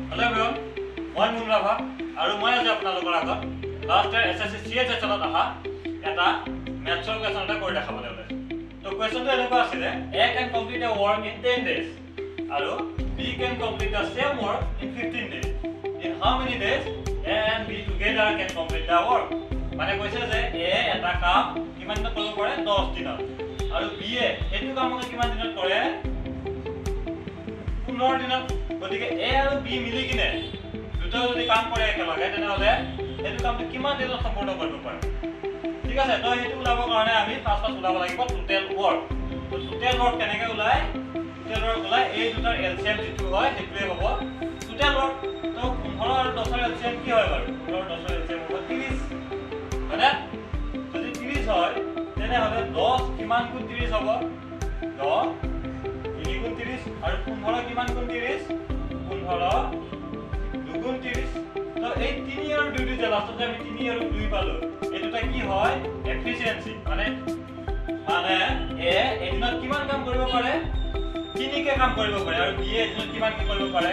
Hello everyone, মই মুনৰাভা আৰু মই আজি আপোনালোকৰ আগত লাষ্ট ইয়াৰ SSC CHSL ত আহা এটা মেথছৰ কোৱেশ্চন এটা কৰি দেখাবলৈ ওলাইছো। তো কোৱেশ্চনটো এনেকুৱা আছিলে A can complete a work in 10 days আৰু B can complete the same work in 15 days. In how many days A and B together can complete the work? মানে কৈছে যে A এটা কাম কিমান দিনত কৰিব পাৰে 10 দিনত আৰু B এ এইটো কামক কিমান দিনত কৰে 15 দিনত। গতিকে A আৰু B মিলি কিনে দুটা যদি কাম কৰে একেলগে তেনেহলে এইটো কামটো কিমান দিনত সম্পূৰ্ণ কৰিব পাৰে। ঠিক আছে, তো এইটো ওলাবৰ কাৰণে আমি ফাৰ্স্ট ওলাব লাগিব টোটাল ওয়াৰ্ক। তো টোটাল ওয়াৰ্ক কেনেকৈ ওলাই? টোটাল ওয়াৰ্ক ওলাই এই দুটাৰ এলসিএম যেটো হয় সেইটোৱে হ'ব টোটাল ওয়াৰ্ক। তো 15 আৰু 10 ৰ এলসিএম কি হয় বাৰু? 15 আৰু 10 ৰ এলসিএম হ'ব 30, মানে যদি 30 হয় তেনেহলে 10 কিমান গুণ 30 হ'ব? 10 3 গুণ 30 আৰু 15 কিমান গুণ 30? 15 2 গুণ 30। তো এই 3 আৰু 2 যে লাষ্টতে আমি 3 আৰু 2 পালো, এই দুটা কি হয়? এফিশিয়েন্সি। মানে এ এদিনত কিমান কাম কৰিব পাৰে? 3 কে কাম কৰিব পাৰে আৰু বি এদিনত কিমান কি কৰিব পাৰে?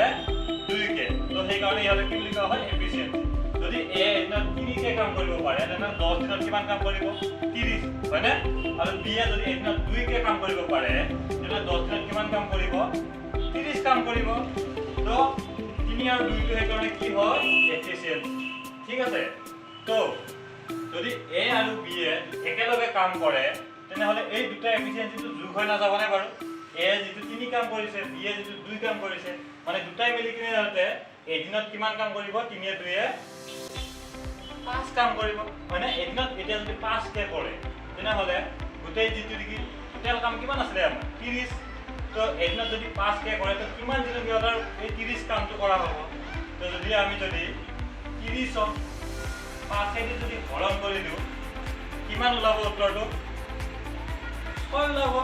2 কে। তো সেই কাৰণে ইয়াতে কি লিখা হয়? এফিশিয়েন্সি। যদি এ এদিনত 3 কে কাম কৰিব পাৰে তেনেহলে 10 দিনত কিমান কাম কৰিব? 30, হয়নে? আৰু বি এ যদি এদিনত 2 কে কাম কৰিব পাৰে তেনেহলে 10 দিনত কিমান কাম কৰিব? 30 কাম কৰিব। তো 3 আৰু 2 টো কাৰণে কি হয়? এফিশিয়েন্সি। ঠিক আছে, তো যদি এ আৰু বি এ একেলগে কাম কৰে তেনেহলে এই দুটা এফিশিয়েন্সিটো যোগ হৈ নাযাবনে বাৰু? এ যেটো 3 কাম কৰিছে, বি এ যেটো 2 কাম কৰিছে, মানে দুটাই মিলি কিনে যাতে এদিনত কিমান কাম কৰিব? 3 এ 2 এ 5 কাম কৰিব। মানে এদিনত এতিয়া যদি 5 কে কৰে তেনেহলে গোটেই যেটো কি টোটাল কাম কিমান আছে আমাৰ? 30। তো এদিনত যদি 5 কে কৰে তো কিমান দিনৰ ভিতৰত এই 30 কামটো কৰা হ'ব? তো যদি আমি 30 5 এ যদি হৰণ কৰি দিও কিমান ওলাব উত্তৰটো? 6 ওলাব।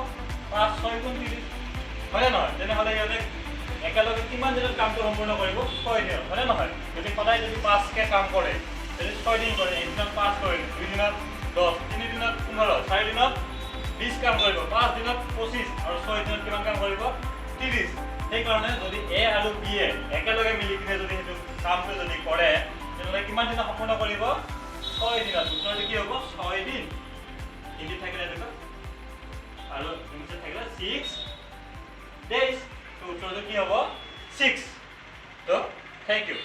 5 6 গুণ 30, হয় নহয়? তেনেহলে ইয়াতে একেলগে কিমান দিনত কামটো সম্পূৰ্ণ কৰিব? 6 দিনত, হয় নহয়? যদি সদায় যদি 5 কে কাম কৰে, যদি 6 দিন কৰে, এদিনত 5 কৰিলে, 2 দিনত 10, 3 দিনত 15, 4 দিনত 20 কাম কৰিব, 5 দিনত 25 আৰু 6 দিনত কিমান কাম কৰিব? 30। সেই কাৰণে যদি এ আৰু বি এ একেলগে মিলি কিনে যদি হেতু কামটো যদি কৰে তেনেহলে কিমান দিনত সম্পূৰ্ণ কৰিব? 6 দিনত। উত্তৰটো কি হ'ব? 6 দিন। হিন্দী থাকিলে দেখো আৰু ইংলিশত থাকিলে 6 days। তো উত্তৰটো কি হ'ব? 6। তো থ্যাংক ইউ।